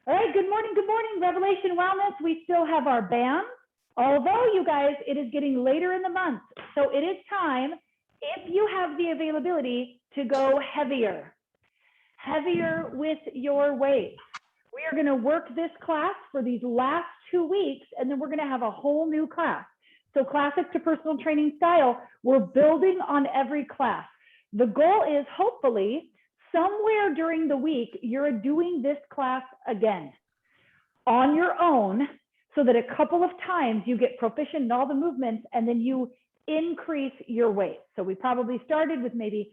All right, good morning, Revelation Wellness. We still have our bands, although you guys, it is getting later in the month. So it is time, if you have the availability, to go heavier with your weights. We are gonna work this class for these last 2 weeks, and then we're gonna have a whole new class. So classic to personal training style, we're building on every class. The goal is hopefully somewhere during the week, you're doing this class again on your own, so that a couple of times you get proficient in all the movements and then you increase your weight. So we probably started with maybe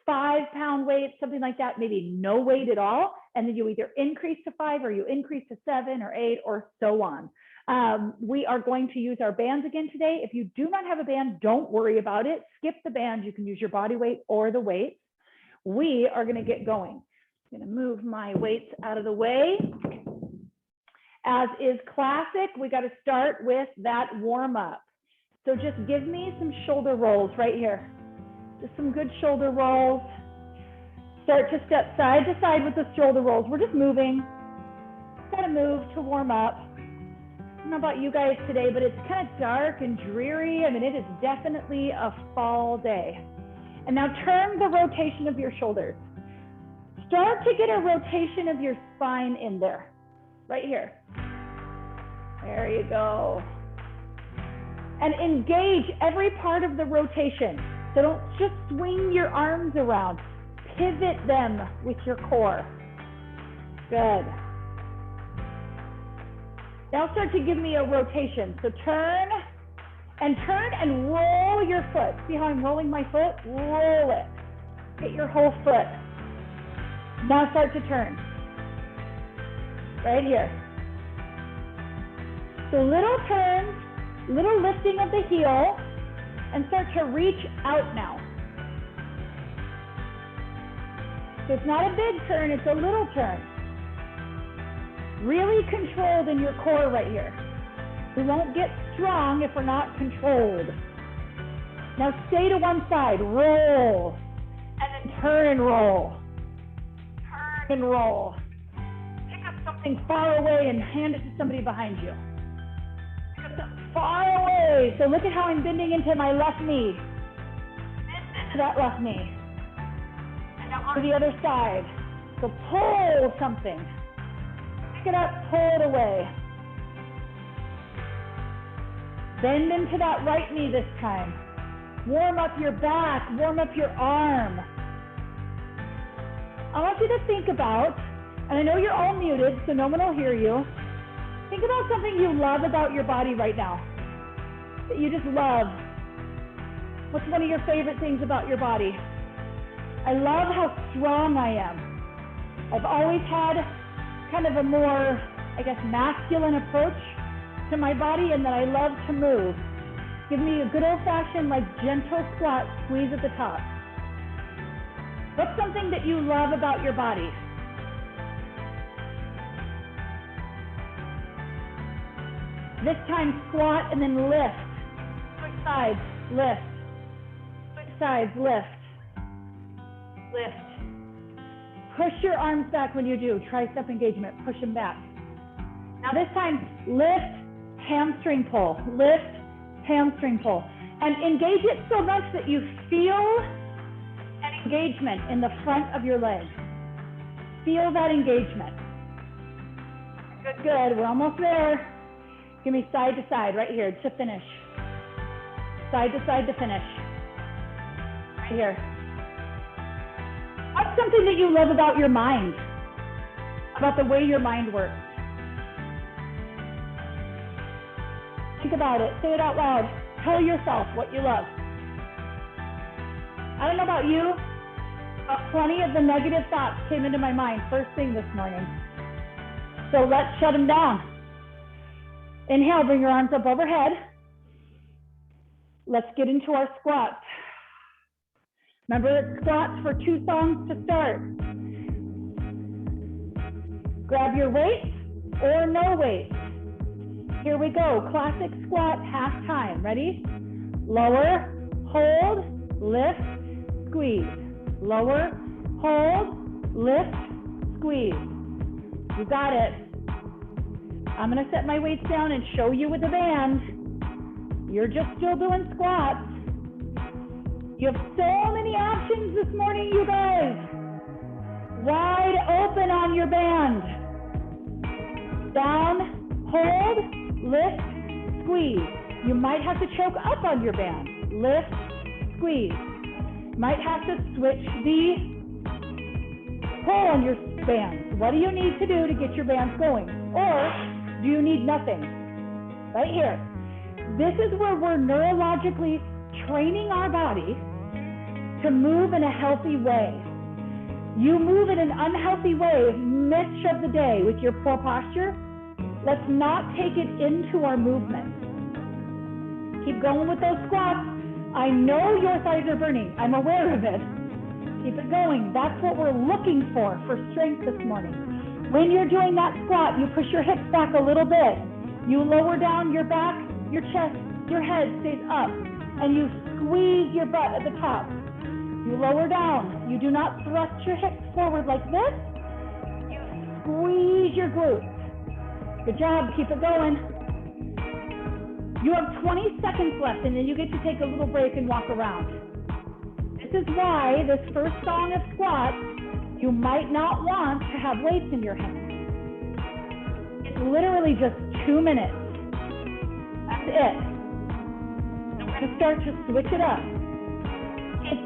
5-pound weights, something like that, maybe no weight at all. And then you either increase to 5 or you increase to 7 or 8 or so on. We are going to use our bands again today. If you do not have a band, don't worry about it. Skip the band. You can use your body weight or the weights. We are going to get going. I'm going to move my weights out of the way. As is classic, we got to start with that warm up. So just give me some shoulder rolls right here. Just some good shoulder rolls. Start to step side to side with the shoulder rolls. We're just moving. Got to move to warm up. I don't know about you guys today, but it's kind of dark and dreary. I mean, it is definitely a fall day. And now turn the rotation of your shoulders. Start to get a rotation of your spine in there, right here. There you go. And engage every part of the rotation. So don't just swing your arms around. Pivot them with your core. Good. Now start to give me a rotation. So turn and roll your foot. See how I'm rolling my foot? Roll it. Get your whole foot. Now start to turn. Right here. So little turns, little lifting of the heel, and start to reach out now. So it's not a big turn, it's a little turn. Really controlled in your core right here. We won't get strong if we're not controlled. Now stay to one side, roll, and then turn and roll. Turn and roll. Pick up something far away and hand it to somebody behind you. Pick up something far away. So look at how I'm bending into my left knee. Bend into that left knee. And now on the other side. So pull something. Pick it up, pull it away. Bend into that right knee this time. Warm up your back, warm up your arm. I want you to think about, and I know you're all muted, so no one will hear you. Think about something you love about your body right now, that you just love. What's one of your favorite things about your body? I love how strong I am. I've always had kind of a more, I guess, masculine approach to my body, and that I love to move. Give me a good old-fashioned, like, gentle squat, squeeze at the top. What's something that you love about your body? This time, squat and then lift. Switch sides, lift. Switch sides, lift. Lift. Push your arms back when you do. Tricep engagement, push them back. Now this time, lift, hamstring pull, lift, hamstring pull, and engage it so much that you feel an engagement in the front of your leg. Feel that engagement. Good, good, we're almost there. Give me side to side right here to finish. Side to side to finish. Right here. What's something that you love about your mind? About the way your mind works? Think about it. Say it out loud. Tell yourself what you love. I don't know about you, but plenty of the negative thoughts came into my mind first thing this morning. So let's shut them down. Inhale, bring your arms up overhead. Let's get into our squats. Remember, it's squats for 2 songs to start. Grab your weights or no weights. Here we go, classic squat, half time. Ready? Lower, hold, lift, squeeze. Lower, hold, lift, squeeze. You got it. I'm gonna set my weights down and show you with the band. You're just still doing squats. You have so many options this morning, you guys. Wide open on your band. Down, hold, lift, squeeze. You might have to choke up on your band. Lift, squeeze. Might have to switch the pull on your bands. What do you need to do to get your bands going? Or do you need nothing? Right here. This is where we're neurologically training our body to move in a healthy way. You move in an unhealthy way much of the day with your poor posture. Let's not take it into our movement. Keep going with those squats. I know your thighs are burning. I'm aware of it. Keep it going. That's what we're looking for strength this morning. When you're doing that squat, you push your hips back a little bit. You lower down your back, your chest, your head stays up, and you squeeze your butt at the top. You lower down. You do not thrust your hips forward like this. You squeeze your glutes. Good job. Keep it going. You have 20 seconds left, and then you get to take a little break and walk around. This is why this first song of squats, you might not want to have weights in your hands. It's literally just 2 minutes. That's it. So we're gonna start to switch it up. It's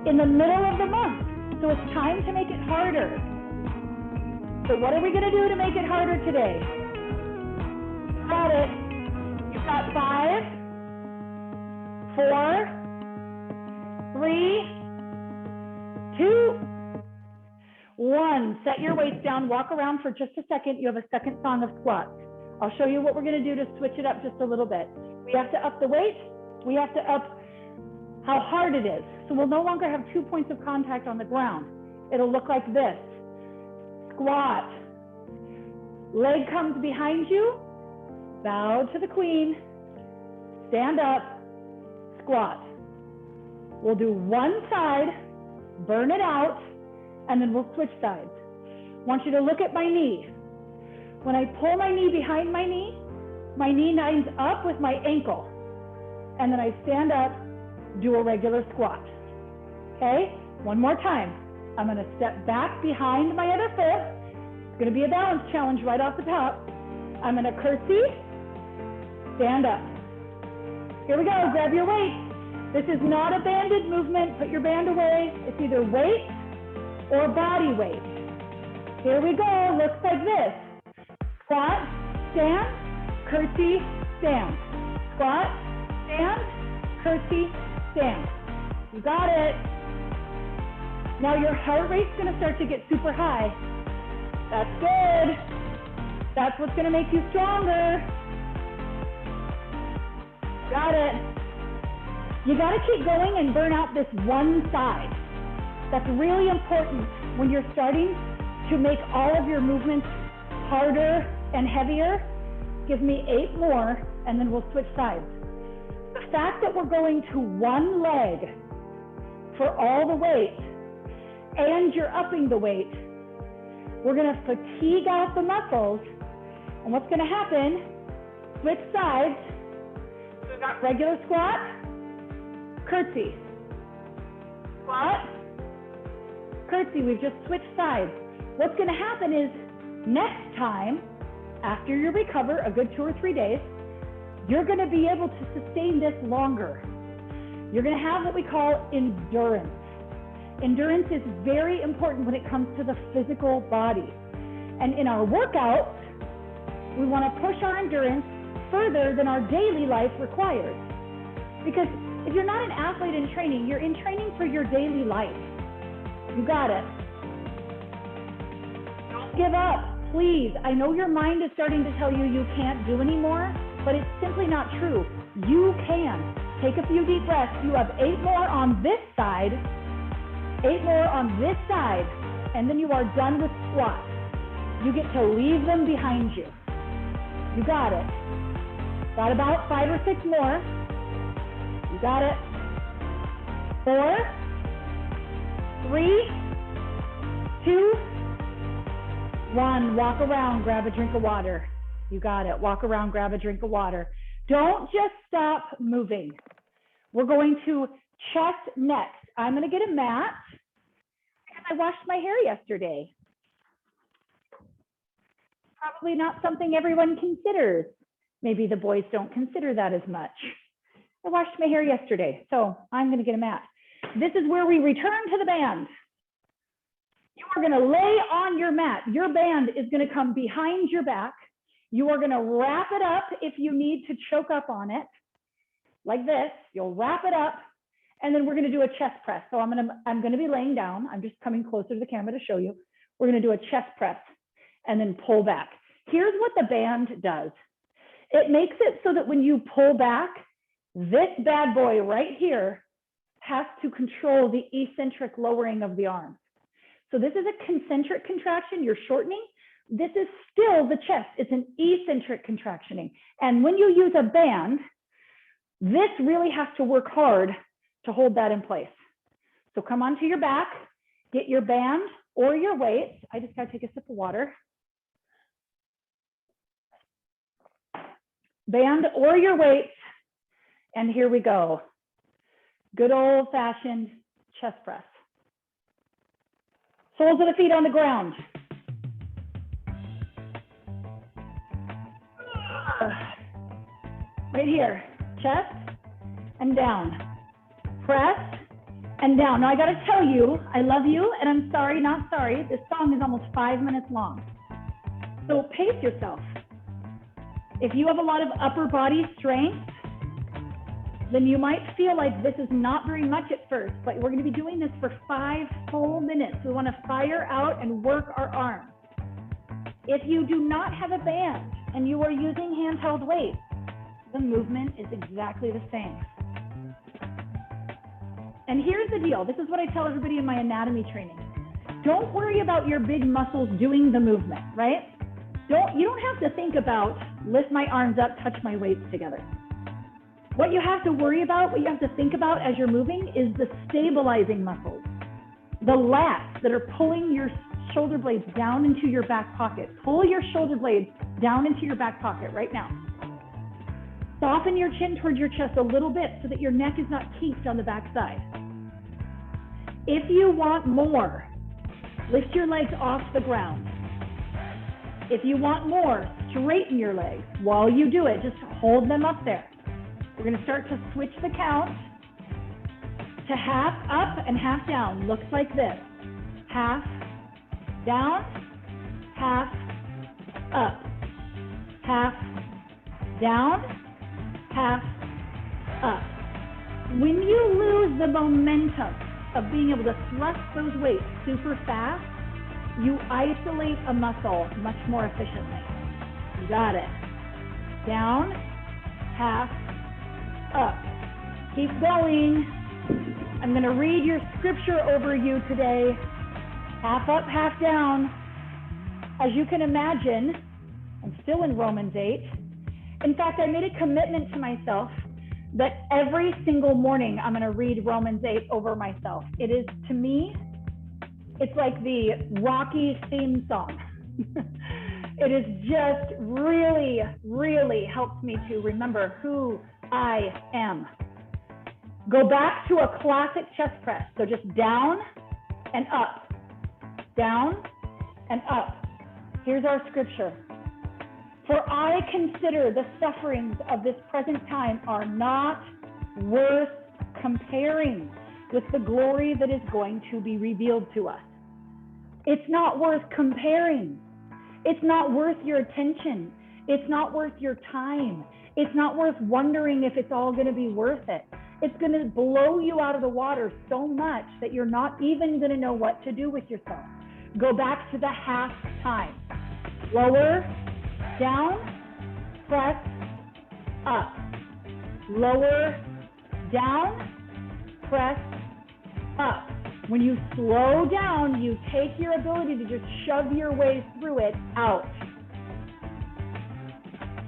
in the middle of the month, so it's time to make it harder. So what are we gonna do to make it harder today? Got it. You've got 5, 4, 3, 2, 1. Set your weights down, walk around for just a second. You have a second song of squats. I'll show you what we're gonna do to switch it up just a little bit. We have to up the weight. We have to up how hard it is. So we'll no longer have 2 points of contact on the ground. It'll look like this. Squat. Leg comes behind you. Bow to the queen. Stand up. Squat. We'll do one side, burn it out, and then we'll switch sides. I want you to look at my knee. When I pull my knee behind my knee lines up with my ankle. And then I stand up, do a regular squat. Okay? One more time. I'm gonna step back behind my other foot. It's gonna be a balance challenge right off the top. I'm gonna curtsy, stand up. Here we go, grab your weight. This is not a banded movement. Put your band away. It's either weight or body weight. Here we go, looks like this. Squat, stand, curtsy, stand. Squat, stand, curtsy, stand. You got it. Now your heart rate's gonna start to get super high. That's good. That's what's gonna make you stronger. Got it. You gotta keep going and burn out this one side. That's really important when you're starting to make all of your movements harder and heavier. Give me 8 more and then we'll switch sides. The fact that we're going to one leg for all the weight and you're upping the weight, we're gonna fatigue out the muscles. And what's gonna happen, switch sides. So we've got regular squat, curtsy, squat, curtsy. We've just switched sides. What's gonna happen is next time, after you recover a good 2 or 3 days, you're gonna be able to sustain this longer. You're gonna have what we call endurance. Endurance is very important when it comes to the physical body. And in our workouts, we wanna push our endurance further than our daily life requires. Because if you're not an athlete in training, you're in training for your daily life. You got it. Don't give up, please. I know your mind is starting to tell you you can't do anymore, but it's simply not true. You can. Take a few deep breaths. You have 8 more on this side, 8 more on this side, and then you are done with squats. You get to leave them behind you. You got it. Got about 5 or 6 more. You got it. 4, 3, 2, 1. Walk around, grab a drink of water. You got it. Walk around, grab a drink of water. Don't just stop moving. We're going to chest next. I'm going to get a mat because I washed my hair yesterday. Probably not something everyone considers. Maybe the boys don't consider that as much. I washed my hair yesterday, so I'm going to get a mat. This is where we return to the band. You are going to lay on your mat. Your band is going to come behind your back. You are going to wrap it up if you need to choke up on it, like this. You'll wrap it up, and then we're going to do a chest press. So I'm going to be laying down. I'm just coming closer to the camera to show you. We're going to do a chest press and then pull back. Here's what the band does. It makes it so that when you pull back, this bad boy right here has to control the eccentric lowering of the arm. So this is a concentric contraction, you're shortening. This is still the chest, it's an eccentric contractioning. And when you use a band, this really has to work hard to hold that in place. So come onto your back, get your band or your weights. I just gotta take a sip of water. Band or your weights, and here we go. Good old fashioned chest press. Soles of the feet on the ground. Right here, chest and down. Press and down. Now I gotta tell you, I love you and I'm sorry, not sorry. This song is almost 5 minutes long. So pace yourself. If you have a lot of upper body strength, then you might feel like this is not very much at first, but we're going to be doing this for 5 full minutes. We want to fire out and work our arms. If you do not have a band and you are using handheld weights, the movement is exactly the same. And here's the deal. This is what I tell everybody in my anatomy training. Don't worry about your big muscles doing the movement, right? You don't have to think about lift my arms up, touch my weights together. What you have to worry about, what you have to think about as you're moving is the stabilizing muscles, the lats that are pulling your shoulder blades down into your back pocket. Pull your shoulder blades down into your back pocket right now. Soften your chin towards your chest a little bit so that your neck is not kinked on the back side. If you want more, lift your legs off the ground. If you want more, straighten your legs. While you do it, just hold them up there. We're going to start to switch the count to half up and half down. Looks like this. Half down, half up. Half down, half up. When you lose the momentum of being able to thrust those weights super fast, you isolate a muscle much more efficiently. You got it. Down, half, up. Keep going. I'm going to read your scripture over you today. Half up, half down. As you can imagine, I'm still in Romans 8. In fact, I made a commitment to myself that every single morning I'm going to read Romans 8 over myself. It is, to me, it's like the Rocky theme song. It is just really, really helps me to remember who I am. Go back to a classic chest press. So just down and up, down and up. Here's our scripture. For I consider the sufferings of this present time are not worth comparing with the glory that is going to be revealed to us. It's not worth comparing. It's not worth your attention. It's not worth your time. It's not worth wondering if it's all going to be worth it. It's going to blow you out of the water so much that you're not even going to know what to do with yourself. Go back to the half time. Lower, down, press, up. Lower, down, press, up. When you slow down, you take your ability to just shove your way through it out.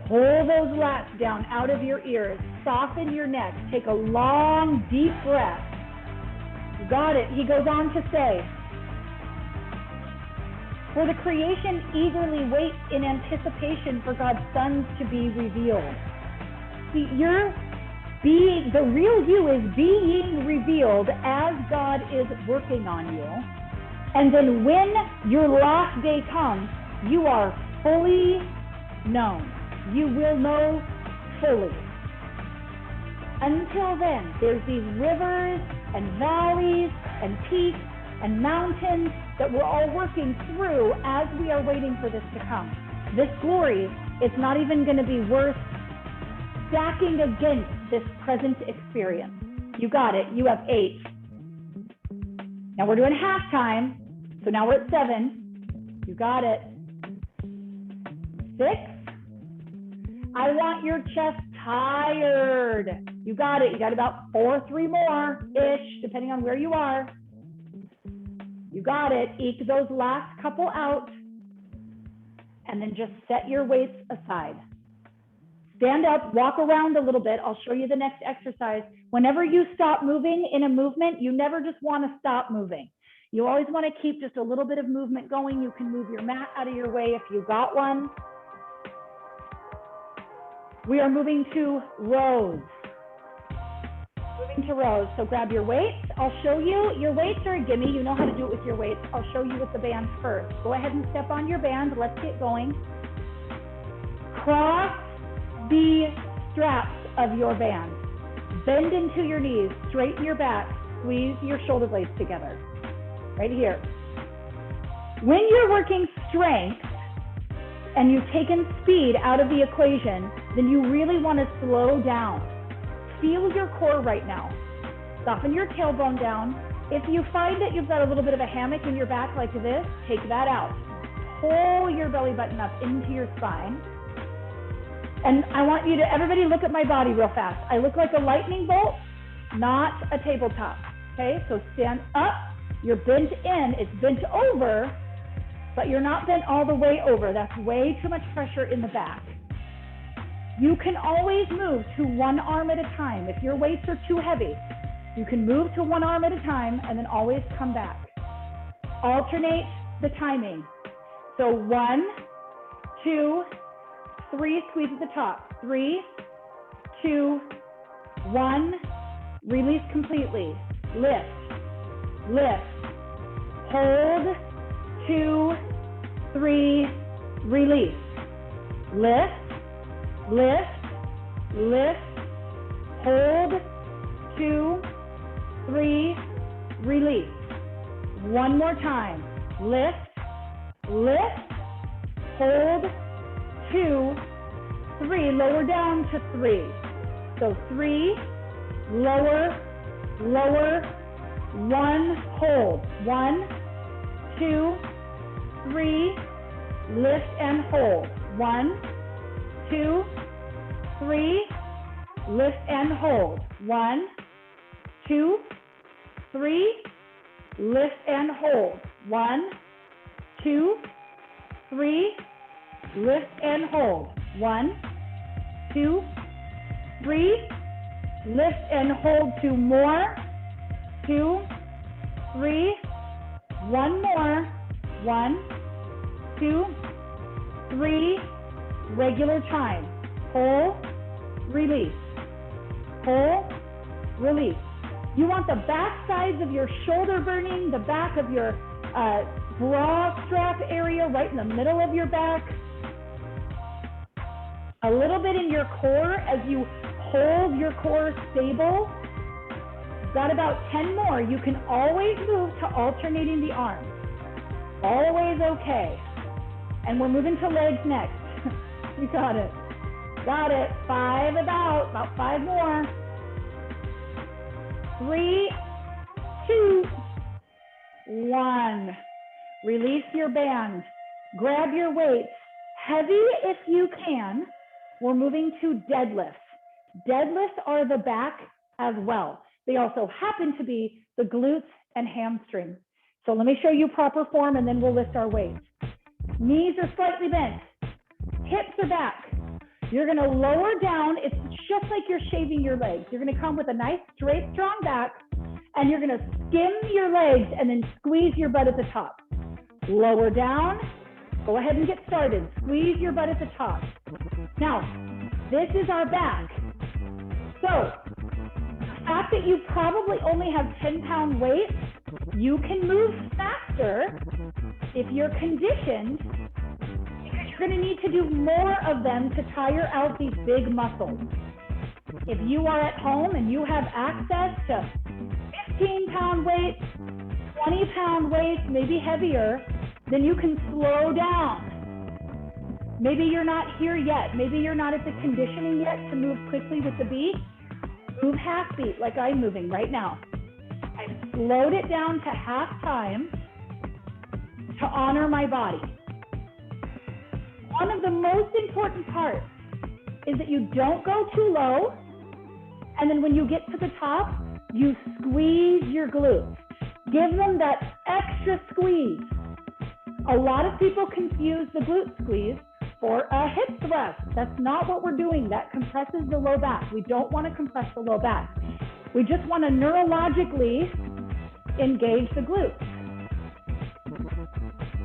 Pull those lats down out of your ears. Soften your neck. Take a long, deep breath. You got it. He goes on to say, For the creation eagerly waits in anticipation for God's sons to be revealed. See, the real you is being revealed as God is working on you. And then when your last day comes, you are fully known. You will know fully. Until then, there's these rivers and valleys and peaks and mountains that we're all working through as we are waiting for this to come. This glory is not even going to be worth stacking against this present experience. You got it. You have 8. Now we're doing halftime. So now we're at 7. You got it. 6. I want your chest tired. You got it. You got about 4 or 3 more-ish, depending on where you are. You got it. Eke those last couple out. And then just set your weights aside. Stand up, walk around a little bit. I'll show you the next exercise. Whenever you stop moving in a movement, you never just want to stop moving. You always want to keep just a little bit of movement going. You can move your mat out of your way if you got one. We are moving to rows. Moving to rows. So grab your weights. I'll show you. Your weights are a gimme. You know how to do it with your weights. I'll show you with the band first. Go ahead and step on your band. Let's get going. Cross the straps of your band. Bend into your knees. Straighten your back. Squeeze your shoulder blades together. Right here. When you're working strength and you've taken speed out of the equation, then you really want to slow down. Feel your core right now. Soften your tailbone down. If you find that you've got a little bit of a hammock in your back like this, take that out. Pull your belly button up into your spine. And I want you to, everybody look at my body real fast. I look like a lightning bolt, not a tabletop. Okay, so stand up. You're bent in, it's bent over, but you're not bent all the way over. That's way too much pressure in the back. You can always move to one arm at a time. If your weights are too heavy, you can move to one arm at a time and then always come back. Alternate the timing. So 1, 2, 3, squeeze at the top. 3, 2, 1, release completely. Lift, lift, hold, 2, 3, release. Lift, lift, lift, hold, 2, 3, release. One more time. Lift, lift, hold, 2, 3, lower down to 3. So 3, lower, lower, 1, hold. 1, 2, 3, lift and hold. 1, 2, 3, lift and hold. 1, 2, 3, lift and hold. 1, 2, 3, lift and hold. 1, 2, 3, lift and hold. 2 more. 2, 3, 1 more. 1, 2, 3, regular time. Pull, release. Pull, release. You want the back sides of your shoulder burning, the back of your bra strap area, right in the middle of your back. A little bit in your core as you hold your core stable. Got about 10 more. You can always move to alternating the arms. Always okay. And we're moving to legs next. You got it. Got it. 5 about 5 more. 3, 2, 1. Release your band. Grab your weights. Heavy if you can. We're moving to deadlifts. Deadlifts are the back as well. They also happen to be the glutes and hamstrings. So let me show you proper form and then we'll lift our weights. Knees are slightly bent. Hips are back. You're gonna lower down. It's just like you're shaving your legs. You're gonna come with a nice, straight, strong back, and you're gonna skim your legs and then squeeze your butt at the top. lower down. Go ahead and get started. Squeeze your butt at the top. Now, this is our back. So, the fact that you probably only have 10-pound weight, you can move faster if you're conditioned, because you're going to need to do more of them to tire out these big muscles. If you are at home and you have access to 15-pound weights, 20-pound weights, maybe heavier, then you can slow down. Maybe you're not here yet. Maybe you're not at the conditioning yet to move quickly with the beat. Move half beat like I'm moving right now. I've slowed it down to half time to honor my body. One of the most important parts is that you don't go too low, and then when you get to the top, you squeeze your glutes. Give them that extra squeeze. A lot of people confuse the glute squeeze for a hip thrust. That's not what we're doing. That compresses the low back. We don't want to compress the low back. We just want to neurologically engage the glutes.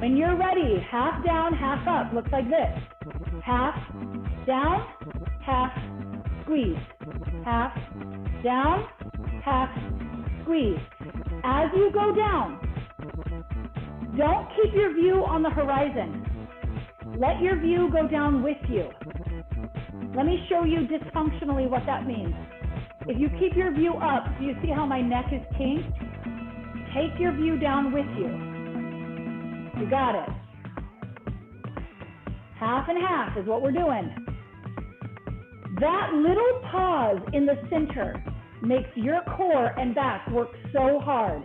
When you're ready, half down, half up, looks like this. Half down, half squeeze. Half down, half squeeze. As you go down, don't keep your view on the horizon. Let your view go down with you. Let me show you dysfunctionally what that means. If you keep your view up, do you see how my neck is kinked? Take your view down with you. You got it. Half and half is what we're doing. That little pause in the center makes your core and back work so hard.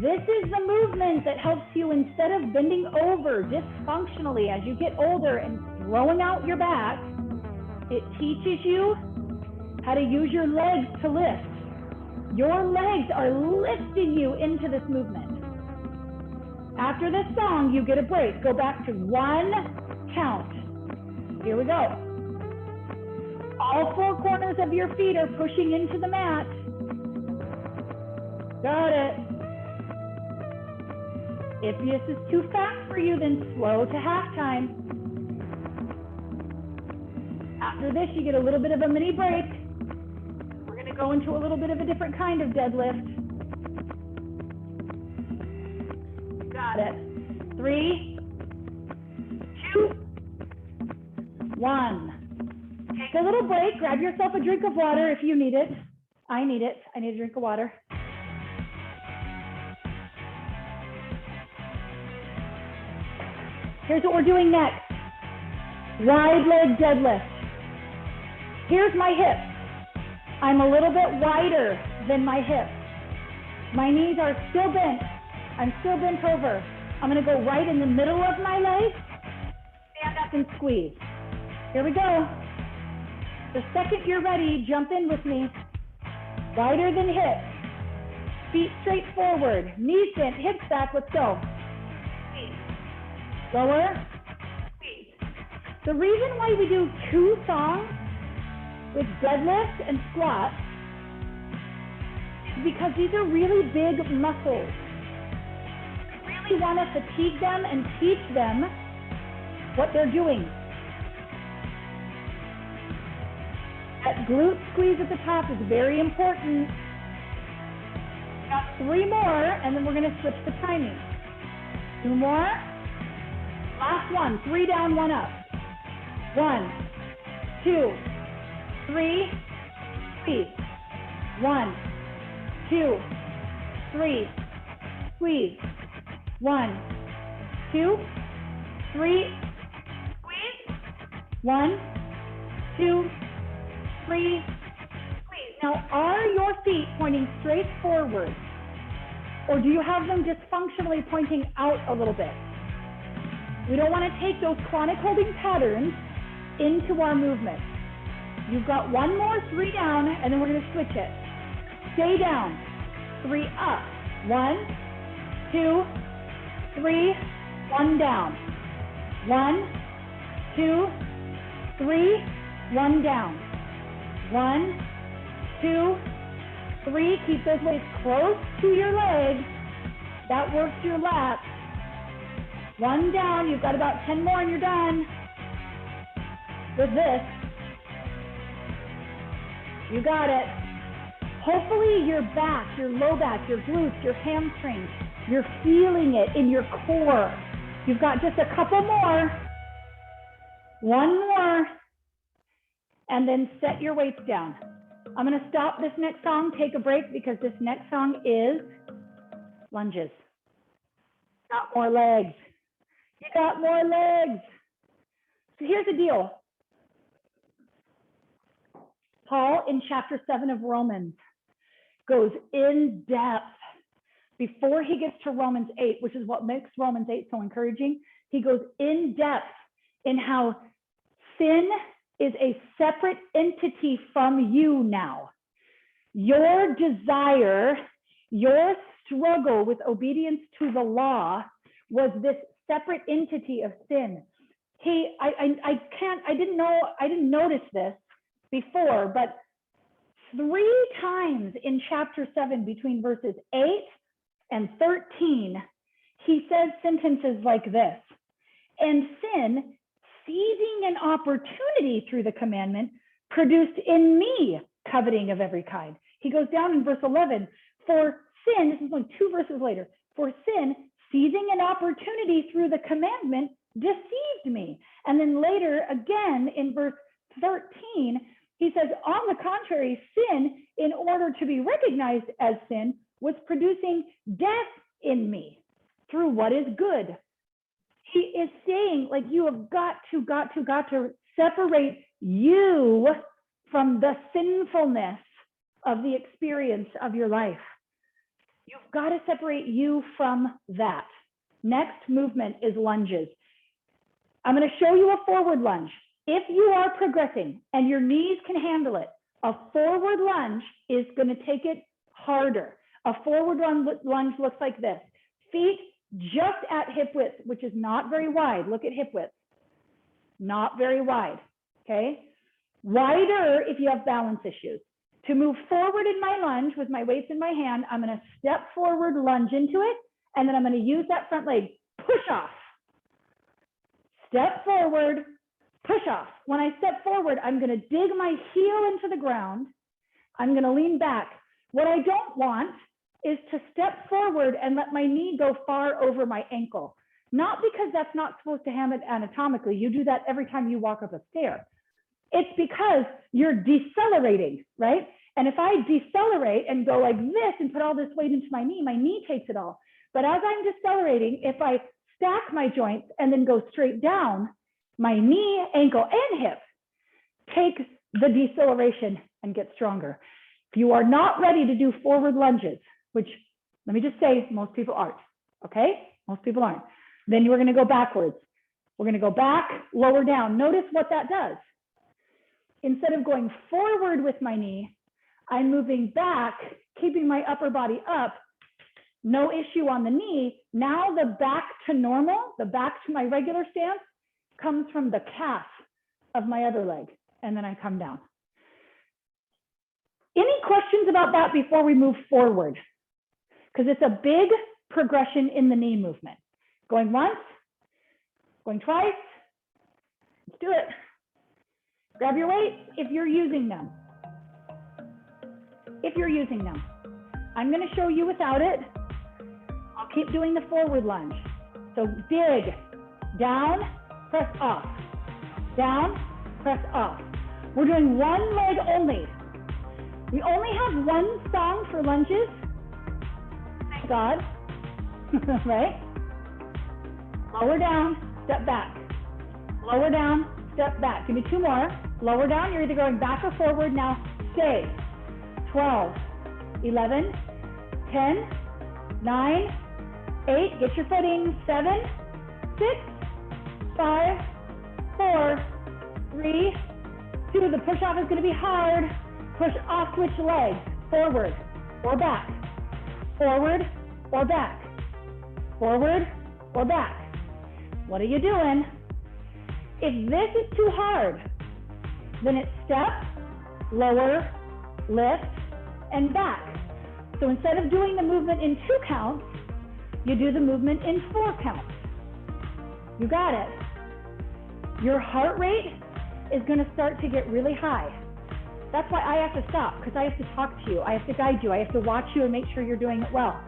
This is the movement that helps you, instead of bending over dysfunctionally as you get older and throwing out your back, it teaches you how to use your legs to lift. Your legs are lifting you into this movement. After this song, you get a break. Go back to 1 count. Here we go. All 4 corners of your feet are pushing into the mat. Got it. If this is too fast for you, then slow to halftime. After this, you get a little bit of a mini break. We're going to go into a little bit of a different kind of deadlift. Got it. 3, 2, 1. Take a little break. Grab yourself a drink of water if you need it. I need it. I need a drink of water. Here's what we're doing next. Wide leg deadlift. Here's my hips. I'm a little bit wider than my hips. My knees are still bent. I'm still bent over. I'm going to go right in the middle of my leg. Stand up and squeeze. Here we go. The second you're ready, jump in with me. Wider than hips. Feet straight forward. Knees bent, hips back. Let's go. Lower, squeeze. The reason why we do 2 songs with deadlift and squat is because these are really big muscles. We really want to fatigue them and teach them what they're doing. That glute squeeze at the top is very important. Got 3 more, and then we're going to switch the timing. 2 more. Last one, 3 down, 1 up. 1, 2, 3, squeeze. 1, 2, 3, squeeze. 1, 2, 3, squeeze. 1, 2, 3, squeeze. Now, are your feet pointing straight forward, or do you have them dysfunctionally pointing out a little bit? We don't want to take those chronic holding patterns into our movement. You've got 1 more, 3 down, and then we're going to switch it. Stay down, 3 up. 1, 2, 3, 1 down. 1, 2, 3, 1 down. 1, 2, 3. Keep those legs close to your legs. That works your lats. One down. You've got about 10 more and you're done. With this, you got it. Hopefully your back, your low back, your glutes, your hamstrings, you're feeling it in your core. You've got just a couple more. One more. And then set your weights down. I'm going to stop this next song, take a break, because this next song is lunges. Got more legs. You got more legs. So here's the deal. Paul, in chapter 7 of Romans, goes in depth before he gets to Romans 8, which is what makes Romans 8 so encouraging. He goes in depth in how sin is a separate entity from you now. Your desire, your struggle with obedience to the law was this separate entity of sin. I didn't notice this before, but 3 times in chapter 7, between verses 8 and 13, he says sentences like this: and sin, seizing an opportunity through the commandment, produced in me coveting of every kind. He goes down in verse 11, for sin, this is only 2 verses later, for sin, seizing an opportunity through the commandment, deceived me. And then later again in verse 13, he says, on the contrary, sin, in order to be recognized as sin, was producing death in me through what is good. He is saying, like, you have got to separate you from the sinfulness of the experience of your life. You've got to separate you from that. Next movement is lunges. I'm going to show you a forward lunge. If you are progressing and your knees can handle it, a forward lunge is going to take it harder. A forward lunge looks like this. Feet just at hip width, which is not very wide. Look at hip width. Not very wide, okay? Wider if you have balance issues. To move forward in my lunge with my weights in my hand, I'm going to step forward, lunge into it, and then I'm going to use that front leg, push off. Step forward, push off. When I step forward, I'm going to dig my heel into the ground. I'm going to lean back. What I don't want is to step forward and let my knee go far over my ankle. Not because that's not supposed to happen anatomically. You do that every time you walk up a stair. It's because you're decelerating, right? And if I decelerate and go like this and put all this weight into my knee takes it all. But as I'm decelerating, if I stack my joints and then go straight down, my knee, ankle, and hip take the deceleration and get stronger. If you are not ready to do forward lunges, which let me just say, most people aren't, okay? Most people aren't. Then you're going to go backwards. We're going to go back, lower down. Notice what that does. Instead of going forward with my knee, I'm moving back, keeping my upper body up. No issue on the knee. Now the back to normal, the back to my regular stance comes from the calf of my other leg, and then I come down. Any questions about that before we move forward? Because it's a big progression in the knee movement. Going once, going twice. Let's do it. Grab your weights if you're using them. If you're using them. I'm going to show you without it. I'll keep doing the forward lunge. So dig, down, press off. Down, press off. We're doing one leg only. We only have one song for lunges. Thank God. Right? Lower down, step back. Lower down, step back. Give me 2 more. Lower down, you're either going back or forward. Now stay. 12, 11, 10, 9, 8. Get your footing. 7, 6, 5, 4, 3, 2. The push off is going to be hard. Push off, switch legs. Forward or back. Forward or back. Forward or back. What are you doing? If this is too hard, then it's step, lower, lift, and back. So instead of doing the movement in 2 counts, you do the movement in 4 counts. You got it. Your heart rate is going to start to get really high. That's why I have to stop, because I have to talk to you. I have to guide you. I have to watch you and make sure you're doing it well.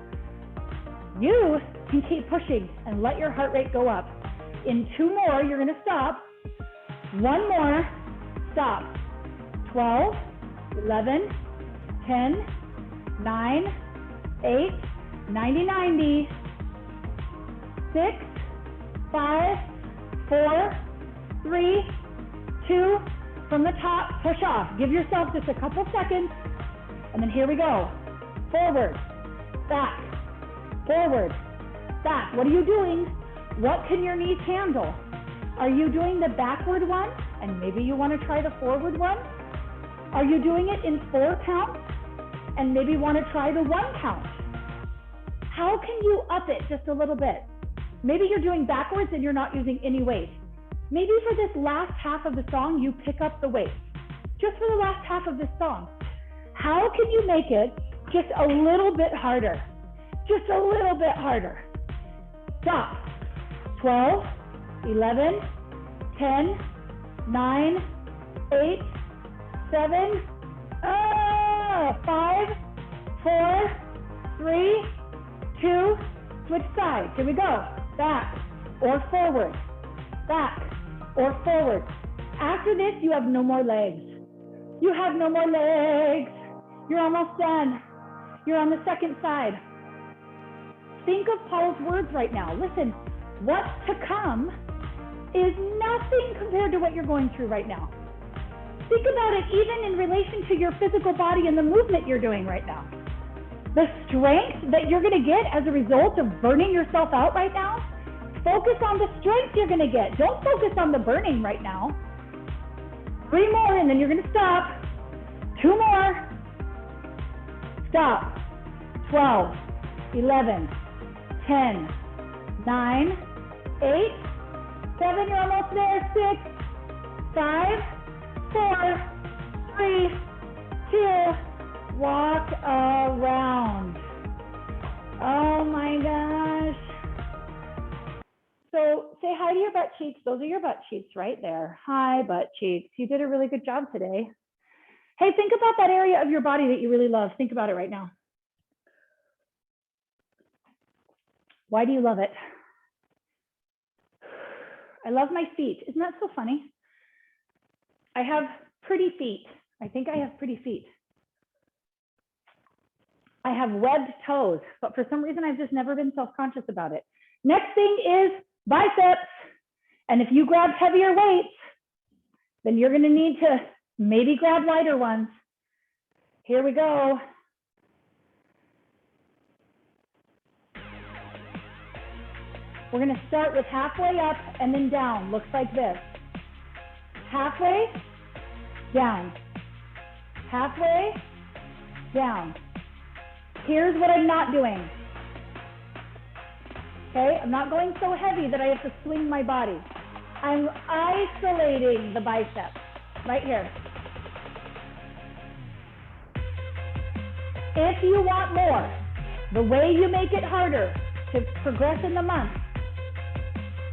You can keep pushing and let your heart rate go up. In 2 more, you're going to stop. 1 more, stop. 12, 11, 10, 9, 8, 90, 90, 6, 5, 4, 3, 2, from the top, push off. Give yourself just a couple seconds, and then here we go. Forward, back, forward, back. What are you doing? What can your knees handle? Are you doing the backward one, and maybe you want to try the forward one? Are you doing it in 4 counts, and maybe want to try the 1 count? How can you up it just a little bit? Maybe you're doing backwards and you're not using any weight. Maybe for this last half of the song, you pick up the weight, just for the last half of this song. How can you make it just a little bit harder? Just a little bit harder. Stop. 12, 11, 10, 9, 8, 7, 5, 4, 3, 2, switch sides. Here we go. Back or forward. Back or forward. After this, you have no more legs. You have no more legs. You're almost done. You're on the second side. Think of Paul's words right now. Listen, what's to come is nothing compared to what you're going through right now. Think about it even in relation to your physical body and the movement you're doing right now. The strength that you're going to get as a result of burning yourself out right now, focus on the strength you're going to get. Don't focus on the burning right now. 3 more and then you're going to stop. 2 more. Stop. 12, 11, 10, 9, 8, 7, you're almost there. 6, 5, 4, 3, 2, walk around. Oh my gosh. So say hi to your butt cheeks. Those are your butt cheeks right there. Hi, butt cheeks. You did a really good job today. Hey, think about that area of your body that you really love. Think about it right now. Why do you love it? I love my feet. Isn't that so funny? I have pretty feet. I think I have pretty feet. I have webbed toes, but for some reason, I've just never been self-conscious about it. Next thing is biceps. And if you grab heavier weights, then you're going to need to maybe grab lighter ones. Here we go. We're going to start with halfway up and then down. Looks like this. Halfway, down. Halfway, down. Here's what I'm not doing. Okay, I'm not going so heavy that I have to swing my body. I'm isolating the biceps right here. If you want more, the way you make it harder to progress in the month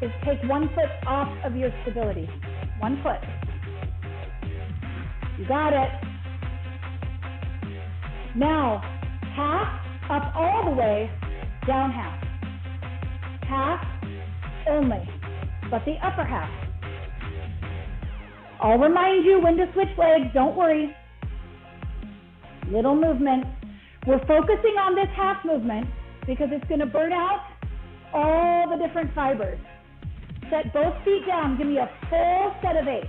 is take 1 foot off of your stability. 1 foot. You got it. Now, half up all the way, down half. Half only, but the upper half. I'll remind you when to switch legs, don't worry. Little movement. We're focusing on this half movement because it's going to burn out all the different fibers. Set both feet down. Give me a full set of 8.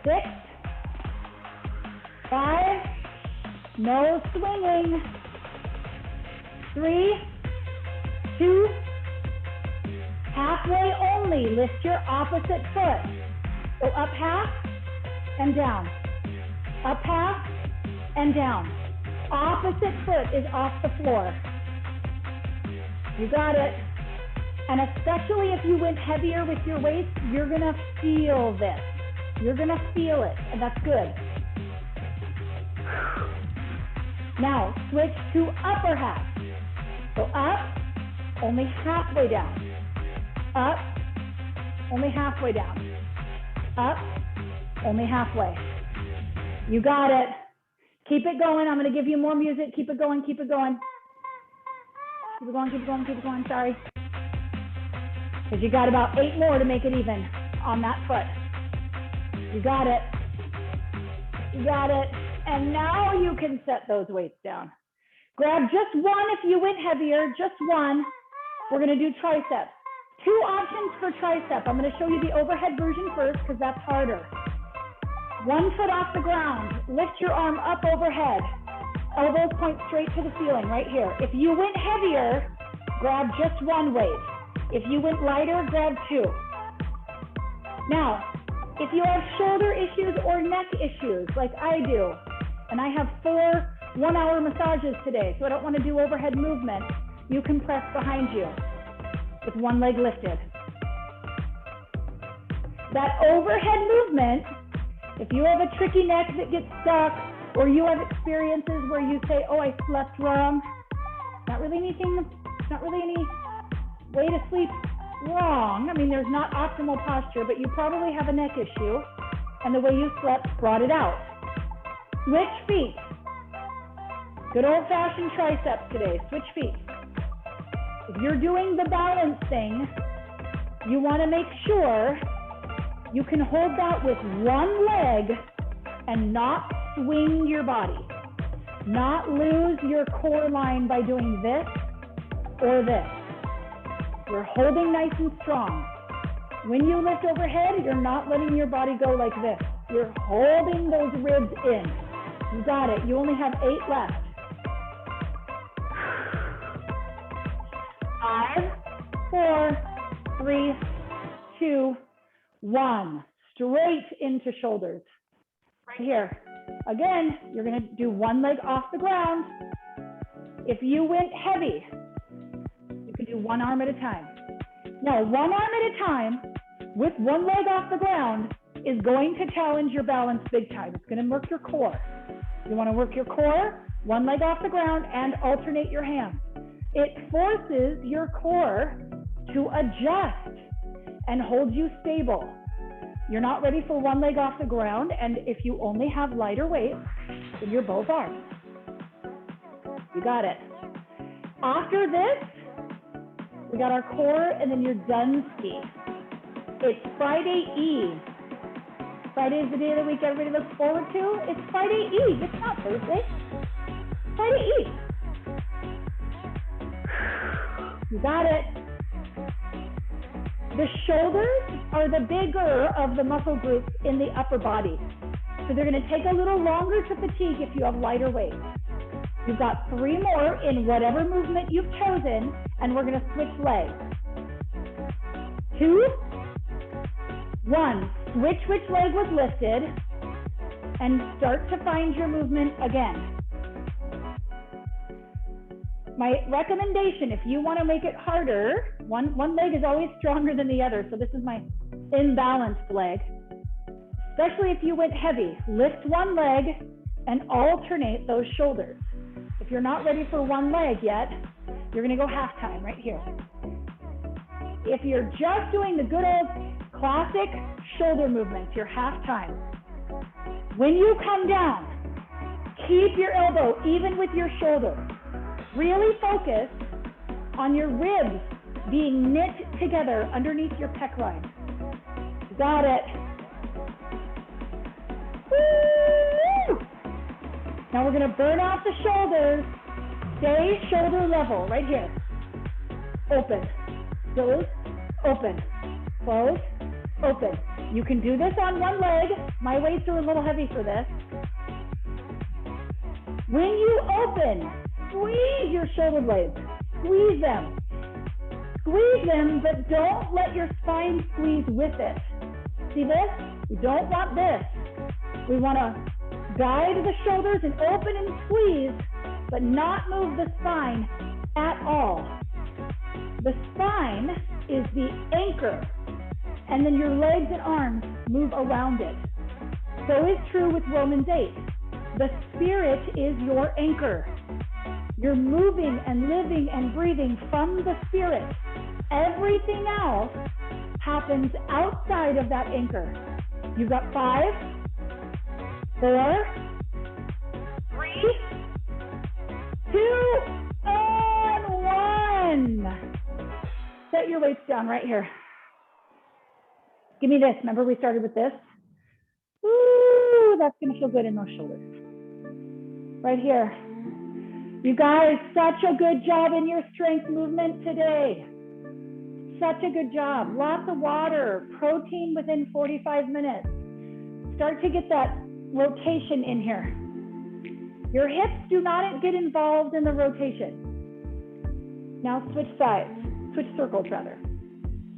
6, 5, no swinging. 3, 2, halfway only. Lift your opposite foot. Go up half and down. Up half and down. Opposite foot is off the floor. You got it. And especially if you went heavier with your weights, you're going to feel this. You're going to feel it, and that's good. Now, switch to upper half. So up only halfway down. Up, only halfway down. Up, only halfway. You got it. Keep it going. I'm going to give you more music. Keep it going, keep it going. Keep it going, keep it going, keep it going. Sorry. Because you got about 8 more to make it even on that foot. You got it. You got it. And now you can set those weights down. Grab just one if you went heavier, just one. We're going to do triceps. 2 options for tricep. I'm going to show you the overhead version first because that's harder. 1 foot off the ground. Lift your arm up overhead. Elbows point straight to the ceiling right here. If you went heavier, grab just 1 weight. If you went lighter, grab 2. Now, if you have shoulder issues or neck issues like I do, and I have 4 one-hour massages today, so I don't want to do overhead movement, you can press behind you with 1 leg lifted. That overhead movement, if you have a tricky neck that gets stuck, or you have experiences where you say, oh, I slept wrong, not really any way to sleep wrong. I mean, there's not optimal posture, but you probably have a neck issue, and the way you slept brought it out. Switch feet. Good old-fashioned triceps today. Switch feet. If you're doing the balance thing, you want to make sure you can hold that with 1 leg and not swing your body, not lose your core line by doing this or this. You're holding nice and strong. When you lift overhead, you're not letting your body go like this. You're holding those ribs in. You got it. You only have 8 left. 5, 4, 3, 2, 1. Straight into shoulders. Right here. Again, you're going to do 1 leg off the ground. If you went heavy, you can do 1 arm at a time. Now, 1 arm at a time with 1 leg off the ground is going to challenge your balance big time. It's going to work your core. You want to work your core, 1 leg off the ground, and alternate your hands. It forces your core to adjust and hold you stable. You're not ready for 1 leg off the ground, and if you only have lighter weights, then you're both arms. You got it. After this, we got our core, and then your done ski. It's Friday Eve. Friday is the day of the week everybody looks forward to. It's Friday Eve. It's not Thursday. Friday Eve. You got it. The shoulders are the bigger of the muscle groups in the upper body. So they're going to take a little longer to fatigue if you have lighter weight. You've got 3 more in whatever movement you've chosen, and we're going to switch legs. 2, 1. Switch which leg was lifted, and start to find your movement again. My recommendation, if you want to make it harder, one leg is always stronger than the other, so this is my imbalanced leg. Especially if you went heavy, lift 1 leg and alternate those shoulders. If you're not ready for 1 leg yet, you're going to go half time right here. If you're just doing the good old classic shoulder movements, you're half time. When you come down, keep your elbow even with your shoulder. Really focus on your ribs being knit together underneath your pec line. Got it. Woo! Now we're going to burn out the shoulders. Stay shoulder level right here. Open. Close. Open. Close. Open. You can do this on 1 leg. My weights are a little heavy for this. When you open, squeeze your shoulder blades. Squeeze them. Squeeze them, but don't let your spine squeeze with it. See this? We don't want this. We want to guide the shoulders and open and squeeze, but not move the spine at all. The spine is the anchor, and then your legs and arms move around it. So is true with Romans 8. The spirit is your anchor. You're moving and living and breathing from the spirit. Everything else happens outside of that anchor. You've got 5, 4, 3, 2, and 1. Set your weights down right here. Give me this. Remember we started with this? Ooh, that's going to feel good in those shoulders. Right here. You guys, such a good job in your strength movement today. Such a good job. Lots of water, protein within 45 minutes. Start to get that rotation in here. Your hips do not get involved in the rotation. Now switch sides, switch circles rather.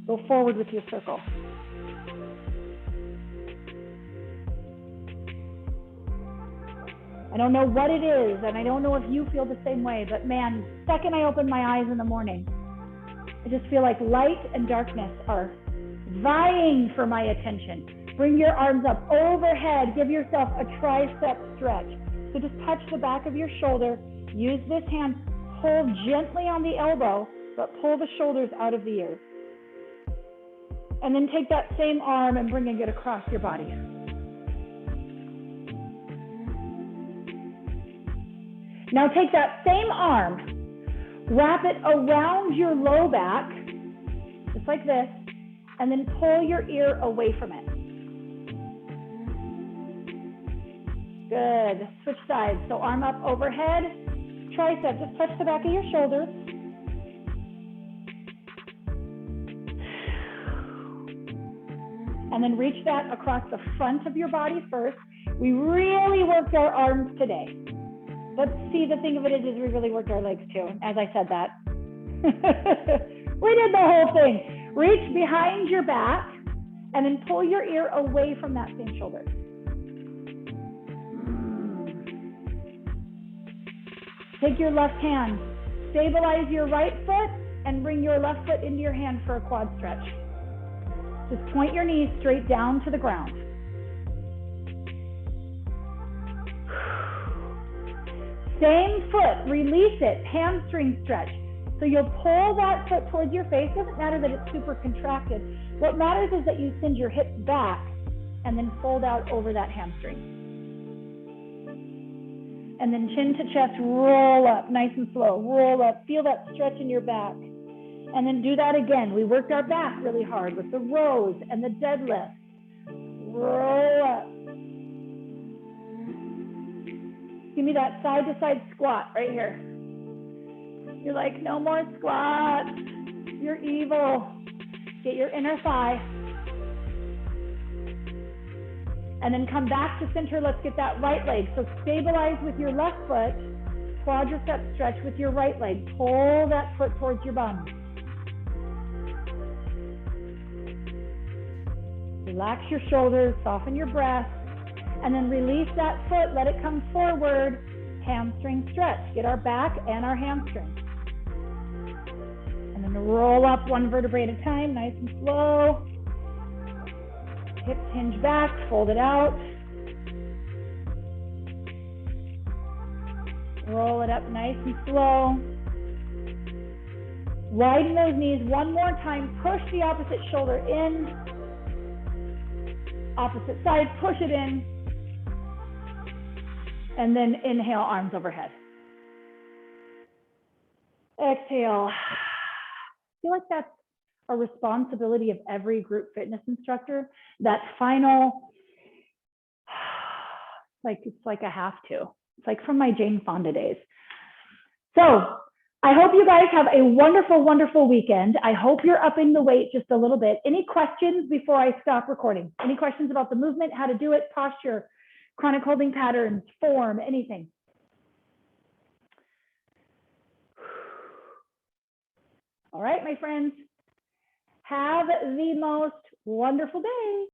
Go forward with your circle. I don't know what it is, and I don't know if you feel the same way, but man, the second I open my eyes in the morning, I just feel like light and darkness are vying for my attention. Bring your arms up overhead. Give yourself a tricep stretch. So just touch the back of your shoulder. Use this hand. Pull gently on the elbow, but pull the shoulders out of the ears. And then take that same arm and bring it across your body. Now take that same arm, wrap it around your low back, just like this, and then pull your ear away from it. Good. Switch sides. So arm up overhead, tricep, just touch the back of your shoulders. And then reach that across the front of your body first. We really worked our arms today. Let's see, the thing of it is we really worked our legs too, as I said that. We did the whole thing. Reach behind your back and then pull your ear away from that same shoulder. Take your left hand, stabilize your right foot and bring your left foot into your hand for a quad stretch. Just point your knees straight down to the ground. Same foot, release it, hamstring stretch. So you'll pull that foot towards your face. Doesn't matter that it's super contracted. What matters is that you send your hips back and then fold out over that hamstring. And then chin to chest, roll up, nice and slow, roll up. Feel that stretch in your back. And then do that again. We worked our back really hard with the rows and the deadlift. Roll up. Give me that side to side squat right here. You're like, no more squats. You're evil. Get your inner thigh. And then come back to center. Let's get that right leg. So stabilize with your left foot. Quadricep stretch with your right leg. Pull that foot towards your bum. Relax your shoulders, soften your breath, and then release that foot, let it come forward, hamstring stretch. Get our back and our hamstring. And then roll up one vertebrae at a time, nice and slow. Hips hinge back, fold it out. Roll it up nice and slow. Widen those knees one more time, push the opposite shoulder in. Opposite side, push it in. And then inhale, arms overhead. Exhale. I feel like that's a responsibility of every group fitness instructor. That final, it's like a have to. It's like from my Jane Fonda days. So I hope you guys have a wonderful, wonderful weekend. I hope you're upping the weight just a little bit. Any questions before I stop recording? Any questions about the movement, how to do it, posture, chronic holding patterns, form, anything? All right, my friends, have the most wonderful day.